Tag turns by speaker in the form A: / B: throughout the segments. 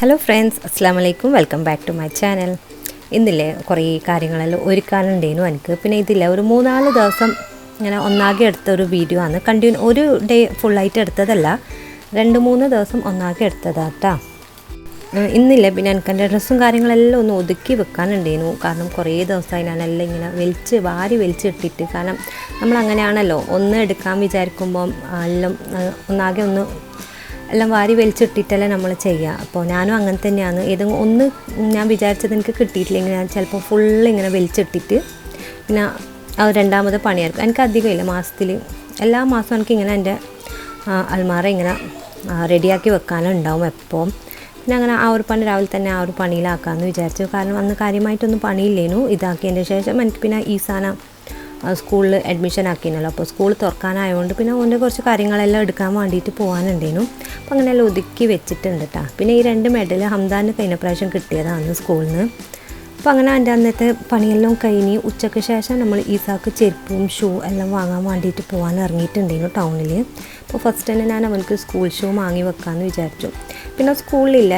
A: Hello friends, അസ്സാം വലൈക്കും. Welcome back to my channel. ഇന്നില്ലേ കുറേ കാര്യങ്ങളെല്ലാം ഒരുക്കാനുണ്ടേനു എനിക്ക്. പിന്നെ ഇതില്ല ഒരു 3-4 ദിവസം ഇങ്ങനെ ഒന്നാകെ എടുത്തൊരു വീഡിയോ ആണ്. ഒരു ഡേ ഫുള്ളായിട്ട് എടുത്തതല്ല, 2-3 ദിവസം ഒന്നാകെ എടുത്തതാട്ടാ. ഇന്നില്ലേ പിന്നെ എനിക്ക് എൻ്റെ ഡ്രസ്സും കാര്യങ്ങളെല്ലാം ഒന്ന് ഒതുക്കി വെക്കാനുണ്ടേനു. കാരണം കുറേ ദിവസമായി ഞാനെല്ലാം ഇങ്ങനെ വാരി വലിച്ചിട്ടിട്ട്. കാരണം നമ്മളങ്ങനെയാണല്ലോ, ഒന്ന് എടുക്കാൻ വിചാരിക്കുമ്പം എല്ലാം ഒന്നാകെ എല്ലാം വാരി വലിച്ചിട്ടിട്ടല്ലേ നമ്മൾ ചെയ്യുക. അപ്പോൾ ഞാനും അങ്ങനെ തന്നെയാണ്. ഏതെങ്കിലും ഒന്ന് ഞാൻ വിചാരിച്ചത് എനിക്ക് കിട്ടിയിട്ടില്ലെങ്കിൽ ഞാൻ ചിലപ്പോൾ ഫുള്ള് ഇങ്ങനെ വലിച്ചിട്ടിട്ട് പിന്നെ അത് രണ്ടാമത് പണിയായിരിക്കും. എനിക്ക് അധികമില്ല, എല്ലാ മാസവും എനിക്കിങ്ങനെ എൻ്റെ അൽമാറ ഇങ്ങനെ റെഡിയാക്കി വെക്കാനുണ്ടാവും എപ്പോൾ. പിന്നെ അങ്ങനെ ആ ഒരു പണി രാവിലെ തന്നെ ആ ഒരു പണിയിലാക്കാമെന്ന് വിചാരിച്ചു. കാരണം അന്ന് കാര്യമായിട്ടൊന്നും പണിയില്ലേനു. ഇതാക്കിയതിൻ്റെ ശേഷം എനിക്ക് പിന്നെ ഈസാന സ്കൂളിൽ അഡ്മിഷൻ ആക്കിയിരുന്നല്ലോ. അപ്പോൾ സ്കൂൾ തുറക്കാനായതുകൊണ്ട് പിന്നെ ഓൻ്റെ കുറച്ച് കാര്യങ്ങളെല്ലാം എടുക്കാൻ വേണ്ടിയിട്ട് പോകാനുണ്ടേനു. അപ്പോൾ അങ്ങനെയെല്ലാം ഒതുക്കി വെച്ചിട്ടുണ്ട് കേട്ടോ. പിന്നെ ഈ 2 മെഡൽ ഹംദാന് കഴിഞ്ഞ പ്രാവശ്യം കിട്ടിയതാണ് സ്കൂളിൽ നിന്ന്. അപ്പോൾ അങ്ങനെ എൻ്റെ അന്നത്തെ പണിയെല്ലാം കഴിഞ്ഞ് ഉച്ചയ്ക്ക് ശേഷം നമ്മൾ ഈസാക്ക് ചെരുപ്പും ഷൂ എല്ലാം വാങ്ങാൻ വേണ്ടിയിട്ട് പോകാൻ ഇറങ്ങിയിട്ടുണ്ടായിരുന്നു ടൗണിൽ. അപ്പോൾ ഫസ്റ്റ് തന്നെ ഞാൻ അവനക്ക് സ്കൂൾ ഷൂ വാങ്ങി വെക്കാമെന്ന് വിചാരിച്ചു. പിന്നെ സ്കൂളിലില്ല,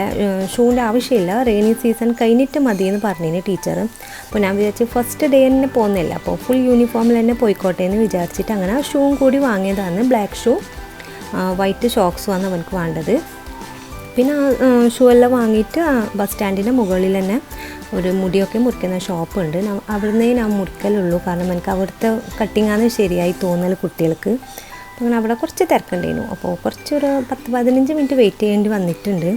A: ഷൂവിൻ്റെ ആവശ്യമില്ല, റെയിനി സീസൺ കഴിഞ്ഞിട്ട് മതിയെന്ന് പറഞ്ഞിന് ടീച്ചർ. അപ്പോൾ ഞാൻ വിചാരിച്ചു ഫസ്റ്റ് ഡേ തന്നെ പോകുന്നില്ല, അപ്പോൾ ഫുൾ യൂണിഫോമിൽ തന്നെ പോയിക്കോട്ടെ എന്ന് വിചാരിച്ചിട്ട് അങ്ങനെ ഷൂവും കൂടി വാങ്ങിയതാണ്. ബ്ലാക്ക് ഷൂ, വൈറ്റ് ഷോക്സുമാണ് അവനക്ക് വേണ്ടത്. പിന്നെ ഷൂ എല്ലാം വാങ്ങിയിട്ട് ബസ് സ്റ്റാൻഡിൻ്റെ മുകളിൽ തന്നെ ഒരു മുടിയൊക്കെ മുറിക്കുന്ന ഷോപ്പുണ്ട്. അവിടുന്ന് ഞാൻ മുറിക്കലുള്ളൂ, കാരണം എനിക്ക് അവിടുത്തെ കട്ടിങ്ങാണ് ശരിയായി തോന്നൽ കുട്ടികൾക്ക്. അപ്പോൾ അങ്ങനെ അവിടെ കുറച്ച് തിരക്കുണ്ടായിരുന്നു. അപ്പോൾ കുറച്ചൊരു 10-15 മിനിറ്റ് വെയിറ്റ് ചെയ്യേണ്ടി വന്നിട്ടുണ്ട്.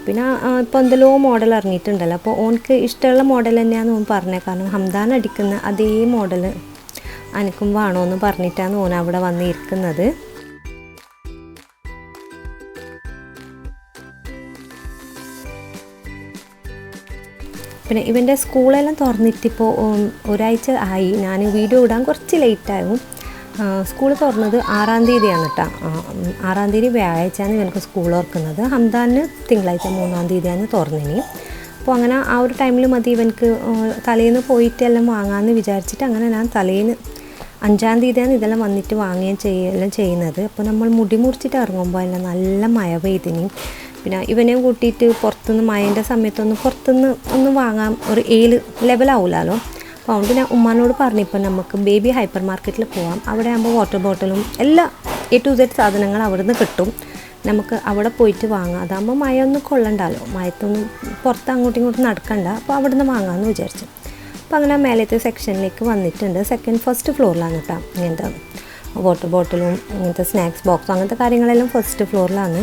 A: പിന്നെ ഇപ്പോൾ എന്തെല്ലോ മോഡൽ ഇറങ്ങിയിട്ടുണ്ടല്ലോ, അപ്പോൾ ഓനക്ക് ഇഷ്ടമുള്ള മോഡൽ തന്നെയാണ് ഓൻ പറഞ്ഞത്. കാരണം ഹംദാൻ അടിക്കുന്ന അതേ മോഡൽ എനിക്കും വേണമെന്ന് പറഞ്ഞിട്ടാണ് ഓൻ അവിടെ വന്നിരിക്കുന്നത്. പിന്നെ ഇവൻ്റെ സ്കൂളെല്ലാം തുറന്നിട്ടിപ്പോൾ ഒരാഴ്ച ആയി. ഞാൻ വീഡിയോ ഇടാൻ കുറച്ച് ലേറ്റാകും. സ്കൂൾ തുറന്നത് 6-ാം തീയതിയാണ് കേട്ടോ. 6-ാം തീയതി വ്യാഴാഴ്ചയാണ് ഇവനക്ക് സ്കൂൾ തുറക്കുന്നത്. ഹംദാന് തിങ്കളാഴ്ച 3-ാം തീയതിയാണ് തുറന്നിനി. അപ്പോൾ അങ്ങനെ ആ ഒരു ടൈമിൽ മതി ഇവനക്ക് തലേന്ന് പോയിട്ട് എല്ലാം വാങ്ങാമെന്ന് വിചാരിച്ചിട്ട് അങ്ങനെ ഞാൻ തലേന്ന് 5-ാം തീയതിയാണ് ഇതെല്ലാം വന്നിട്ട് എല്ലാം ചെയ്യുന്നത്. അപ്പോൾ നമ്മൾ മുടി മുറിച്ചിട്ട് ഇറങ്ങുമ്പോൾ എല്ലാം നല്ല മഴ പെയ്തിനി. പിന്നെ ഇവനെയും കൂട്ടിയിട്ട് പുറത്തുനിന്ന് മഴേൻ്റെ സമയത്തൊന്ന് പുറത്തുനിന്ന് വാങ്ങാൻ ഒരു ലെവലാവില്ലല്ലോ. അപ്പോൾ അതുകൊണ്ട് ഞാൻ ഉമ്മാനോട് പറഞ്ഞിപ്പോൾ നമുക്ക് ബേബി ഹൈപ്പർ മാർക്കറ്റിൽ പോകാം. അവിടെ ആകുമ്പോൾ വാട്ടർ ബോട്ടിലും എല്ലാ A to Z സാധനങ്ങൾ അവിടെ നിന്ന് കിട്ടും. നമുക്ക് അവിടെ പോയിട്ട് വാങ്ങാം. അതാകുമ്പോൾ മഴയൊന്നും കൊള്ളണ്ടല്ലോ, മഴത്തൊന്നും പുറത്ത് അങ്ങോട്ടും ഇങ്ങോട്ടും നടക്കണ്ട. അപ്പോൾ അവിടെ നിന്ന് വാങ്ങാമെന്ന് വിചാരിച്ചു. അപ്പോൾ അങ്ങനെ മേലത്തെ സെക്ഷനിലേക്ക് വന്നിട്ടുണ്ട്. ഫസ്റ്റ് ഫ്ലോറിലാണ് കേട്ടോ. ഇങ്ങനത്തെ വാട്ടർ ബോട്ടിലും ഇങ്ങനത്തെ സ്നാക്സ് ബോക്സും അങ്ങനത്തെ കാര്യങ്ങളെല്ലാം ഫസ്റ്റ് ഫ്ലോറിലാണ്.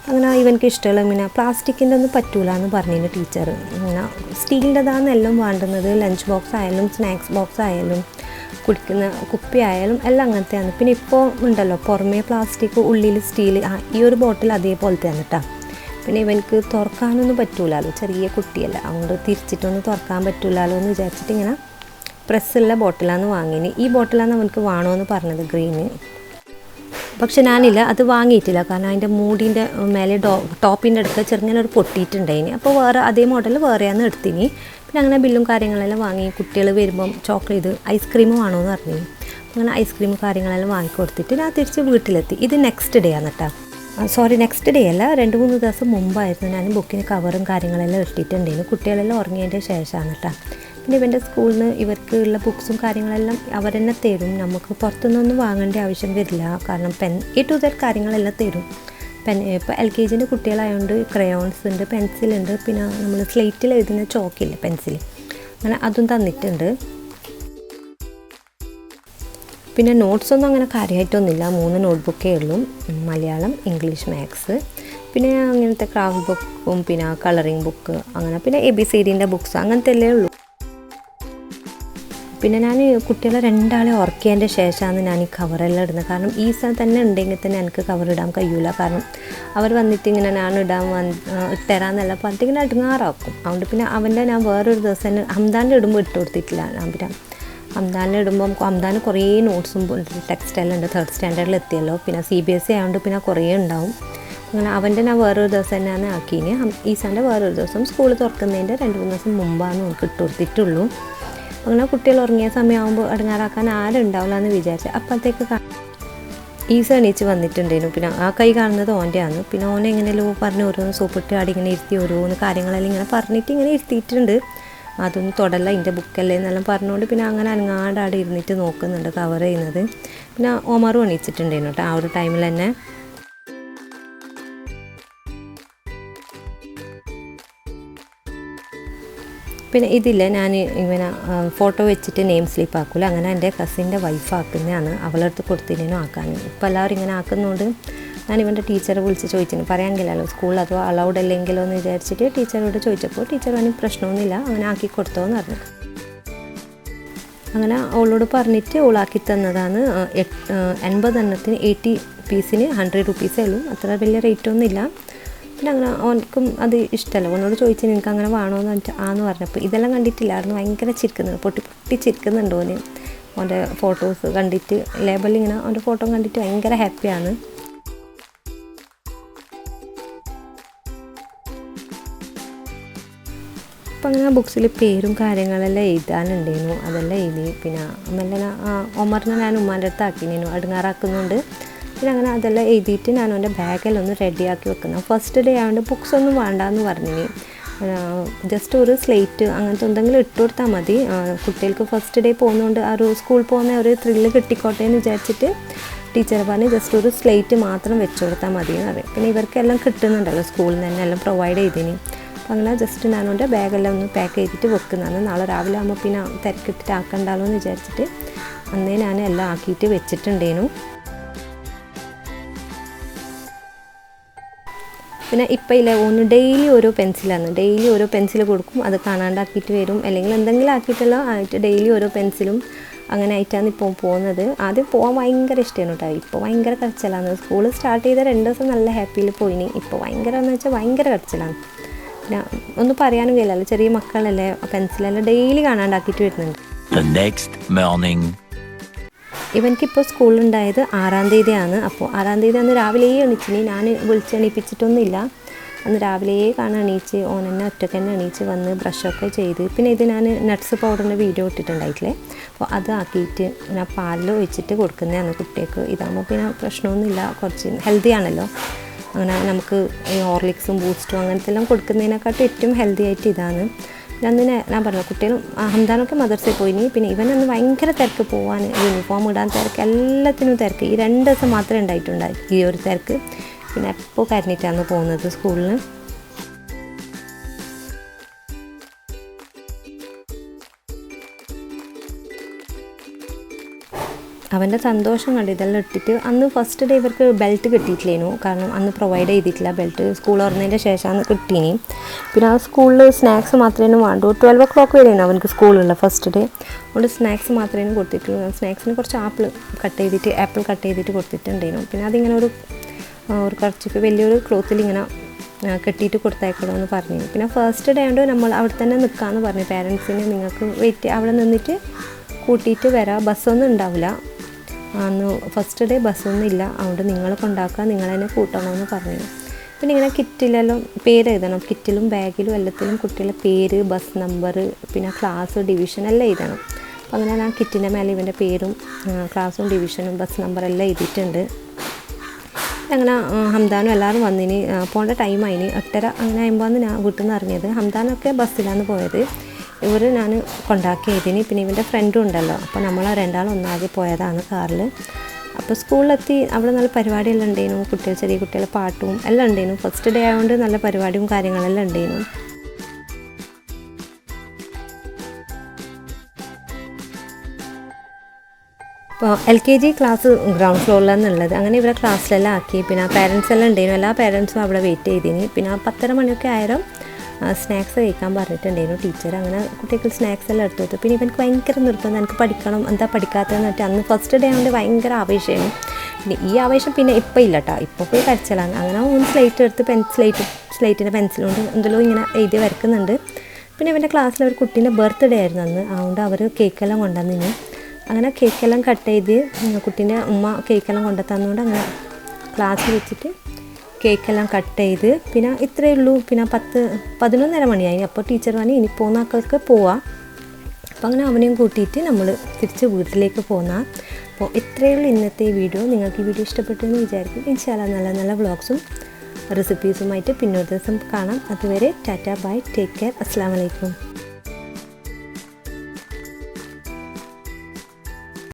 A: അങ്ങനെ ഇവനക്ക് ഇഷ്ടമുള്ള പിന്നെ പ്ലാസ്റ്റിക്കിൻ്റെ ഒന്നും പറ്റൂല എന്ന് പറഞ്ഞിരുന്നു ടീച്ചർ. ഇങ്ങനെ സ്റ്റീലിൻ്റെതാണ് എല്ലാം വേണ്ടുന്നത്. ലഞ്ച് ബോക്സ് ആയാലും സ്നാക്സ് ബോക്സ് ആയാലും കുടിക്കുന്ന കുപ്പി ആയാലും എല്ലാം അങ്ങനത്തെയാണ്. പിന്നെ ഇപ്പോൾ ഉണ്ടല്ലോ പുറമേ പ്ലാസ്റ്റിക് ഉള്ളിൽ സ്റ്റീൽ, ഈ ഒരു ബോട്ടിൽ അതേപോലത്തെയാണ് കേട്ടോ. പിന്നെ ഇവനക്ക് തുറക്കാനൊന്നും പറ്റൂലല്ലോ, ചെറിയ കുട്ടിയല്ല, അതുകൊണ്ട് തിരിച്ചിട്ടൊന്നും തുറക്കാൻ പറ്റൂലല്ലോ എന്ന് വിചാരിച്ചിട്ട് ഇങ്ങനെ പ്രസ്സുള്ള ബോട്ടിലാണ് വാങ്ങിയത്. ഈ ബോട്ടിലാണ് അവനക്ക് വേണമെന്ന് പറഞ്ഞത്, ഗ്രീന്. പക്ഷെ ഞാനില്ല, അത് വാങ്ങിയിട്ടില്ല. കാരണം അതിൻ്റെ മൂടിൻ്റെ മേലെ ടോപ്പിൻ്റെ അടുത്ത് ചെറുങ്ങനെ ഒരു പൊട്ടിയിട്ടുണ്ടായിന്. അപ്പോൾ വേറെ അതേ മോഡൽ വേറെയാണ് എടുത്തിന്. പിന്നെ അങ്ങനെ ബില്ലും കാര്യങ്ങളെല്ലാം വാങ്ങി. കുട്ടികൾ വരുമ്പം ചോക്ലേറ്റ് ഐസ്ക്രീം വേണമെന്ന് പറഞ്ഞു. അങ്ങനെ ഐസ്ക്രീം കാര്യങ്ങളെല്ലാം വാങ്ങിക്കൊടുത്തിട്ട് ഞാൻ തിരിച്ച് വീട്ടിലെത്തി. ഇത് നെക്സ്റ്റ് ഡേ ആണ് കേട്ടോ. നെക്സ്റ്റ് ഡേ അല്ല, 2-3 ദിവസം മുമ്പായിരുന്നു ഞാൻ ബുക്കിന് കവറും കാര്യങ്ങളെല്ലാം ഇട്ടിട്ടുണ്ടായിരുന്നു. കുട്ടികളെല്ലാം ഉറങ്ങിയതിൻ്റെ ശേഷമാണ് കേട്ടോ. പിന്നെ ഇവൻ്റെ സ്കൂളിൽ നിന്ന് ഇവർക്ക് ഉള്ള ബുക്സും കാര്യങ്ങളെല്ലാം അവർ തന്നെ തരും. നമുക്ക് പുറത്തുനിന്നൊന്നും വാങ്ങേണ്ട ആവശ്യം വരില്ല. കാരണം A to Z കാര്യങ്ങളെല്ലാം തരും. ഇപ്പോൾ LKGൻ്റെ കുട്ടികളായതുകൊണ്ട് ക്രയോൺസ് ഉണ്ട്, പെൻസിലുണ്ട്, പിന്നെ നമ്മൾ സ്ലേറ്റിൽ എഴുതുന്ന ചോക്കില്ല പെൻസിൽ, അങ്ങനെ അതും തന്നിട്ടുണ്ട്. പിന്നെ നോട്ട്സൊന്നും അങ്ങനെ കാര്യമായിട്ടൊന്നുമില്ല. 3 നോട്ട്ബുക്കേ ഉള്ളൂ, മലയാളം, ഇംഗ്ലീഷ്, മാത്സ്. പിന്നെ അങ്ങനത്തെ ക്രാഫ്റ്റ് ബുക്കും പിന്നെ കളറിങ് ബുക്ക്, അങ്ങനെ പിന്നെ ABCDൻ്റെ ബുക്സ് അങ്ങനത്തെ അല്ലേ ഉള്ളൂ. പിന്നെ ഞാൻ കുട്ടികളെ 2 ഉറക്കിയതിൻ്റെ ശേഷമാണ് ഞാൻ ഈ കവറെല്ലാം ഇടുന്നത്. കാരണം ഈ സ്ഥലം തന്നെ ഉണ്ടെങ്കിൽ തന്നെ എനിക്ക് കവർ ഇടാൻ കഴിയില്ല. കാരണം അവർ വന്നിട്ട് ഇങ്ങനെ ഞാൻ ഇട്ടുതരാമെന്നല്ല പറഞ്ഞിട്ട് ഇങ്ങനെ ഇടുങ്ങാറാക്കും. അതുകൊണ്ട് പിന്നെ ഞാൻ വേറൊരു ദിവസം ഹംദാൻ്റെ ഇടുമ്പോൾ ഇട്ട് കൊടുത്തിട്ടില്ല. ഞാൻ പിന്നെ ഹംദാനിൽ ഇടുമ്പം ഹംദാന് കുറേ നോട്ട്സും ടെക്സ്റ്റെല്ലാം ഉണ്ട്. 3rd സ്റ്റാൻഡേർഡിൽ എത്തിയല്ലോ. പിന്നെ CBSE ആയതുകൊണ്ട് പിന്നെ കുറേ ഉണ്ടാവും. അങ്ങനെ ഞാൻ വേറൊരു ദിവസം തന്നെയാണ് ആക്കിയിന്. ഈസാൻ്റെ വേറൊരു ദിവസം സ്കൂൾ തുറക്കുന്നതിൻ്റെ 2-3 ദിവസം മുമ്പാണ് നമുക്ക് ഇട്ട് കൊടുത്തിട്ടുള്ളൂ. അങ്ങനെ കുട്ടികൾ ഉറങ്ങിയ സമയമാകുമ്പോൾ ഇടങ്ങാറാക്കാൻ ആരും ഉണ്ടാവില്ല എന്ന് വിചാരിച്ചു. അപ്പോഴത്തേക്ക് ഈസ എണീച്ച് വന്നിട്ടുണ്ടായിരുന്നു. പിന്നെ ആ കൈ കാണുന്നത് ഓൻ്റെയാണ്. പിന്നെ ഓനെ എങ്ങനെയല്ലോ പറഞ്ഞ് ഓരോന്ന് സോപ്പിട്ട് ആടി ഇങ്ങനെ ഇരുത്തി ഓരോന്ന് കാര്യങ്ങളെല്ലാം ഇങ്ങനെ പറഞ്ഞിട്ട് ഇങ്ങനെ ഇരുത്തിയിട്ടുണ്ട്. അതൊന്നും തൊടല്ല, എൻ്റെ ബുക്കല്ലേ എന്നെല്ലാം പറഞ്ഞുകൊണ്ട് പിന്നെ അങ്ങനെ അനങ്ങാണ്ട് ആടെ ഇരുന്നിട്ട് നോക്കുന്നുണ്ട് കവർ ചെയ്യുന്നത്. പിന്നെ ഒമറും എണീച്ചിട്ടുണ്ടായിരുന്നു കേട്ടോ ആ ഒരു ടൈമിൽ തന്നെ. പിന്നെ ഇതില്ലേ ഞാൻ ഇങ്ങനെ ഫോട്ടോ വെച്ചിട്ട് നെയിം സ്ലിപ്പ് ആക്കില്ല, അങ്ങനെ എൻ്റെ കസിൻ്റെ വൈഫ് ആക്കുന്നതാണ്, അവളടുത്ത് കൊടുത്തിനേനോ ആക്കാൻ. ഇപ്പോൾ എല്ലാവരും ഇങ്ങനെ ആക്കുന്നതുകൊണ്ട് ഞാൻ ഇവൻ്റെ ടീച്ചറെ വിളിച്ച് ചോദിച്ചിന്, പറയാമെങ്കിലല്ലോ സ്കൂളിൽ അതോ അലൗഡ് അല്ലെങ്കിലോ എന്ന് വിചാരിച്ചിട്ട് ടീച്ചറോട് ചോദിച്ചപ്പോൾ ടീച്ചർ പറഞ്ഞു പ്രശ്നമൊന്നുമില്ല, അങ്ങനെ ആക്കി കൊടുത്തോന്ന് പറഞ്ഞു. അങ്ങനെ അവളോട് പറഞ്ഞിട്ട് അവളാക്കി തന്നതാണ്. 80 എണ്ണത്തിന് 80 പീസിന് 100 റുപ്പീസേ ഉള്ളൂ, അത്ര വലിയ റേറ്റൊന്നും ഇല്ല. പിന്നെ അങ്ങനെ ഓനക്കും അത് ഇഷ്ടമല്ല, ഓനോട് ചോദിച്ചാൽ എനിക്ക് അങ്ങനെ വേണമെന്ന് പറഞ്ഞിട്ട് ആന്ന് പറഞ്ഞപ്പോൾ ഇതെല്ലാം കണ്ടിട്ടില്ലായിരുന്നു, ഭയങ്കര ചിരിക്കുന്നുണ്ട്, പൊട്ടി ചിരിക്കുന്നുണ്ട് ഓന്. ഓൻ്റെ ഫോട്ടോസ് കണ്ടിട്ട് ലേബലിങ്ങനെ ഓൻ്റെ ഫോട്ടോ കണ്ടിട്ട് ഭയങ്കര ഹാപ്പിയാണ്. അപ്പം അങ്ങനെ ബുക്സിൽ പേരും കാര്യങ്ങളെല്ലാം എഴുതാനുണ്ടായിരുന്നു, അതെല്ലാം എഴുതി. പിന്നെ മെല്ലെ ഒമറിനെ ഞാൻ ഉമ്മാൻ്റെ അടുത്ത് ആക്കിനു, അടുങ്ങാറാക്കുന്നുണ്ട്. പിന്നെ അങ്ങനെ അതെല്ലാം എഴുതിയിട്ട് ഞാൻ എൻ്റെ ബാഗെല്ലാം ഒന്ന് റെഡിയാക്കി വെക്കുന്നത്. ഫസ്റ്റ് ഡേ ആയതുകൊണ്ട് ബുക്സ് ഒന്നും വേണ്ടാന്ന് പറഞ്ഞു, ജസ്റ്റ് ഒരു സ്ലേറ്റ് അങ്ങനത്തെ എന്തെങ്കിലും ഇട്ട് കൊടുത്താൽ മതി. കുട്ടികൾക്ക് ഫസ്റ്റ് ഡേ പോകുന്നതുകൊണ്ട് ആ ഒരു സ്കൂളിൽ പോകുന്ന ഒരു ത്രില്ല് കിട്ടിക്കോട്ടെ എന്ന് വിചാരിച്ചിട്ട് ടീച്ചർ പറഞ്ഞ് ജസ്റ്റ് ഒരു സ്ലേറ്റ് മാത്രം വെച്ച് കൊടുത്താൽ മതി എന്ന് പറയും. പിന്നെ ഇവർക്കെല്ലാം കിട്ടുന്നുണ്ടല്ലോ സ്കൂളിൽ നിന്ന് തന്നെ എല്ലാം പ്രൊവൈഡ് ചെയ്തിന്. അപ്പം അങ്ങനെ ജസ്റ്റ് ഞാനെൻ്റെ ബാഗെല്ലാം ഒന്ന് പാക്ക് ചെയ്തിട്ട് വെക്കുന്നതാണ്, നാളെ രാവിലെ ആകുമ്പോൾ പിന്നെ തിരക്കിട്ടിട്ട് ആക്കണ്ടല്ലോ എന്ന് വിചാരിച്ചിട്ട് അന്നേ ഞാൻ എല്ലാം ആക്കിയിട്ട് വെച്ചിട്ടുണ്ടേനു. പിന്നെ ഇപ്പം ഇല്ല ഒന്ന് ഡെയിലി ഓരോ പെൻസിലാണ്, ഡെയിലി ഓരോ പെൻസിൽ കൊടുക്കും, അത് കാണാണ്ടാക്കിയിട്ട് വരും, അല്ലെങ്കിൽ എന്തെങ്കിലും ആക്കിയിട്ടെല്ലാം ആയിട്ട് ഡെയിലി ഓരോ പെൻസിലും അങ്ങനെ ആയിട്ടാണ് ഇപ്പോൾ പോകുന്നത്. ആദ്യം പോകാൻ ഭയങ്കര ഇഷ്ടമാണ് കേട്ടോ, ഇപ്പോൾ ഭയങ്കര കരച്ചിലാണ്. സ്കൂൾ സ്റ്റാർട്ട് ചെയ്ത 2 ദിവസം നല്ല ഹാപ്പിയിൽ പോയിനി, ഇപ്പോൾ ഭയങ്കര എന്ന് വെച്ചാൽ ഭയങ്കര കരച്ചിലാണ്. പിന്നെ ഒന്നും പറയാനും കഴിയില്ലല്ലോ, ചെറിയ മക്കളല്ലേ, പെൻസിലെല്ലാം ഡെയിലി കാണാണ്ടാക്കിയിട്ട് വരുന്നുണ്ട്. ഇവനിക്കിപ്പോൾ സ്കൂളുണ്ടായത് 6-ാം തീയതിയാണ്. അപ്പോൾ 6-ാം തീയതി അന്ന് രാവിലെ എണീച്ചിനി, ഞാൻ വിളിച്ചെണീപ്പിച്ചിട്ടൊന്നുമില്ല, അന്ന് രാവിലെ എണീച്ച് ഓൻ തന്നെ ഒറ്റയ്ക്ക് തന്നെ എണീച്ച് വന്ന് ബ്രഷൊക്കെ ചെയ്ത്. പിന്നെ ഇത് ഞാൻ നട്ട്സ് പൗഡറിൻ്റെ വീഡിയോ ഇട്ടിട്ടുണ്ടായിട്ടില്ലേ, അപ്പോൾ അത് ആക്കിയിട്ട് ഞാൻ പാലിൽ ഒഴിച്ചിട്ട് കൊടുക്കുന്നതാണ് കുട്ടികൾക്ക്. ഇതാകുമ്പോൾ പിന്നെ പ്രശ്നമൊന്നുമില്ല, കുറച്ച് ഹെൽത്തി ആണല്ലോ. അങ്ങനെ നമുക്ക് ഈ ഹോർലിക്സും ബൂസ്റ്റും അങ്ങനത്തെ എല്ലാം കൊടുക്കുന്നതിനെക്കാട്ടും ഏറ്റവും ഹെൽത്തി ആയിട്ട് ഇതാണ്. അന്ന് ഞാൻ പറഞ്ഞു കുട്ടികളും ഹംദാനൊക്കെ മദർസയിൽ പോയിനി. പിന്നെ ഇവനൊന്ന് ഭയങ്കര തിരക്ക് പോകാൻ, യൂണിഫോം ഇടാൻ തിരക്ക്, എല്ലാത്തിനും തിരക്ക്. ഈ 2 ദിവസം മാത്രമേ ഉണ്ടായിട്ടുണ്ടായി ഈ ഒരു തിരക്ക്. പിന്നെ എപ്പോൾ കരഞ്ഞിട്ടാണ് പോകുന്നത് സ്കൂളിൽ. അവൻ്റെ സന്തോഷം കണ്ട് ഇതെല്ലാം ഇട്ടിട്ട്. അന്ന് ഫസ്റ്റ് ഡേ ഇവർക്ക് ബെൽറ്റ് കിട്ടിയിട്ടില്ലേനു, കാരണം അന്ന് പ്രൊവൈഡ് ചെയ്തിട്ടില്ല ബെൽറ്റ്, സ്കൂൾ തുറന്നതിൻ്റെ ശേഷമാണ് കിട്ടീനി. പിന്നെ ആ സ്കൂളിൽ സ്നാക്സ് മാത്രമേ വേണ്ടൂ, 12 o'clock വരെയാണ് അവർക്ക് സ്കൂളുള്ള ഫസ്റ്റ് ഡേ, അതുകൊണ്ട് സ്നാക്സ് മാത്രമേ കൊടുത്തിട്ടുള്ളൂ. സ്നാക്സിന് കുറച്ച് ആപ്പിൾ കട്ട് ചെയ്തിട്ട് കൊടുത്തിട്ടുണ്ടായിരുന്നു. പിന്നെ അതിങ്ങനെ ഒരു കുറച്ച് വലിയൊരു ക്ലോത്തിൽ ഇങ്ങനെ കെട്ടിയിട്ട് കൊടുത്തയക്കണമെന്ന് പറഞ്ഞു. പിന്നെ ഫസ്റ്റ് ഡേ ആയതുകൊണ്ട് നമ്മൾ അവിടെ തന്നെ നിൽക്കാമെന്ന് പറഞ്ഞു പാരൻസിന്, നിങ്ങൾക്ക് അവിടെ നിന്നിട്ട് കൂട്ടിയിട്ട് വരാം, ബസ്സൊന്നും ഉണ്ടാവില്ല അന്ന് ഫസ്റ്റ് ഡേ, ബസ്സൊന്നും ഇല്ല, അതുകൊണ്ട് നിങ്ങൾ കൊണ്ടാക്കുക, നിങ്ങൾ തന്നെ കൂട്ടണമെന്ന് പറഞ്ഞു. പിന്നെ ഇങ്ങനെ കിറ്റിലെല്ലാം പേര് എഴുതണം, കിറ്റിലും ബാഗിലും എല്ലാത്തിലും കുട്ടികളുടെ പേര്, ബസ് നമ്പർ, പിന്നെ ക്ലാസ്, ഡിവിഷൻ എല്ലാം എഴുതണം. അപ്പോൾ അങ്ങനെ ഞാൻ കിറ്റിൻ്റെ മേലെ ഇവൻ്റെ പേരും ക്ലാസ്സും ഡിവിഷനും ബസ് നമ്പറെല്ലാം എഴുതിയിട്ടുണ്ട്. അങ്ങനെ ഹംദാനും എല്ലാവരും വന്നിന്, പോകേണ്ട ടൈമായിന് 8:30 അങ്ങനെ ആകുമ്പോഴാണ് ഞാൻ വീട്ടിൽ നിന്ന് ഇറങ്ങിയത്. ഹംദാനൊക്കെ ബസ്സിലാണ് പോയത്, ഞാൻ കൊണ്ടാക്കി എഴുതിന്. പിന്നെ ഇവൻ്റെ ഫ്രണ്ടും ഉണ്ടല്ലോ, അപ്പോൾ നമ്മൾ 2 ഒന്നാകെ പോയതാണ് കാറിൽ. അപ്പോൾ സ്കൂളിലെത്തി, അവിടെ നല്ല പരിപാടിയെല്ലാം ഉണ്ടായിരുന്നു, ചെറിയ കുട്ടികളുടെ പാട്ടും എല്ലാം ഉണ്ടായിരുന്നു. ഫസ്റ്റ് ഡേ ആയതുകൊണ്ട് നല്ല പരിപാടിയും കാര്യങ്ങളെല്ലാം ഉണ്ടായിരുന്നു. അപ്പോൾ LKG ക്ലാസ് ഗ്രൗണ്ട് ഫ്ലോറിലാണ് ഉള്ളത്. അങ്ങനെ ഇവരെ ക്ലാസ്സിലെല്ലാം ആക്കി. പിന്നെ പാരൻസ് എല്ലാം ഉണ്ടായിരുന്നു, എല്ലാ പാരൻസും അവിടെ വെയിറ്റ് ചെയ്തിന്. പിന്നെ 10:30 മണിയൊക്കെ ആയാലും സ്നാക്സ് കഴിക്കാൻ പറഞ്ഞിട്ടുണ്ടായിരുന്നു ടീച്ചർ. അങ്ങനെ കുട്ടികൾക്ക് സ്നാക്സ് എല്ലാം എടുത്തു കൊടുത്തു. പിന്നെ ഇവർക്ക് ഭയങ്കര നിർബന്ധം, എനിക്ക് പഠിക്കണം, എന്താ പഠിക്കാത്തതെന്ന് വെച്ചാൽ അന്ന് ഫസ്റ്റ് ഡേ ആയതുകൊണ്ട് ഭയങ്കര ആവേശമാണ്. പിന്നെ ഈ ആവേശം പിന്നെ ഇപ്പോൾ ഇല്ല കേട്ടോ, ഇപ്പോൾ പോയി കരച്ചിലാണ്. അങ്ങനെ ഒന്ന് സ്ലേറ്റ് എടുത്ത് സ്ലേറ്റിൻ്റെ പെൻസിലുകൊണ്ട് എന്തെല്ലോ ഇങ്ങനെ എഴുതി വരക്കുന്നുണ്ട്. പിന്നെ ഇവൻ്റെ ക്ലാസ്സിൽ ഒരു കുട്ടീൻ്റെ ബർത്ത്ഡേ ആയിരുന്നു അന്ന്, അതുകൊണ്ട് അവർ കേക്കെല്ലാം കൊണ്ടുവന്നിന്. അങ്ങനെ കേക്കെല്ലാം കട്ട് ചെയ്ത് കുട്ടീൻ്റെ ഉമ്മ കേക്കെല്ലാം കൊണ്ടുത്തന്നുകൊണ്ട് അങ്ങനെ ക്ലാസ്സിൽ വെച്ചിട്ട് കേക്കെല്ലാം കട്ട് ചെയ്ത്. പിന്നെ ഇത്രയേ ഉള്ളൂ. പിന്നെ 11:30 മണിയായി. അപ്പോൾ ടീച്ചർ പറഞ്ഞു ഇനി പോകുന്ന ആൾക്ക് പോവാം, അപ്പോൾ അങ്ങനെ അവനെയും കൂട്ടിയിട്ട് നമ്മൾ തിരിച്ച് വീട്ടിലേക്ക് പോന്നാൽ. അപ്പോൾ ഇത്രയുള്ള ഇന്നത്തെ വീഡിയോ. നിങ്ങൾക്ക് ഈ വീഡിയോ ഇഷ്ടപ്പെട്ടു എന്ന് വിചാരിക്കും. ഇൻഷാ അല്ലാഹ് നല്ല നല്ല വ്ളോഗ്സും റെസിപ്പീസുമായിട്ട് പിന്നൊരു ദിവസം കാണാം. അതുവരെ ടാറ്റ ബൈ, ടേക്ക് കെയർ, അസ്സലാമു അലൈക്കും.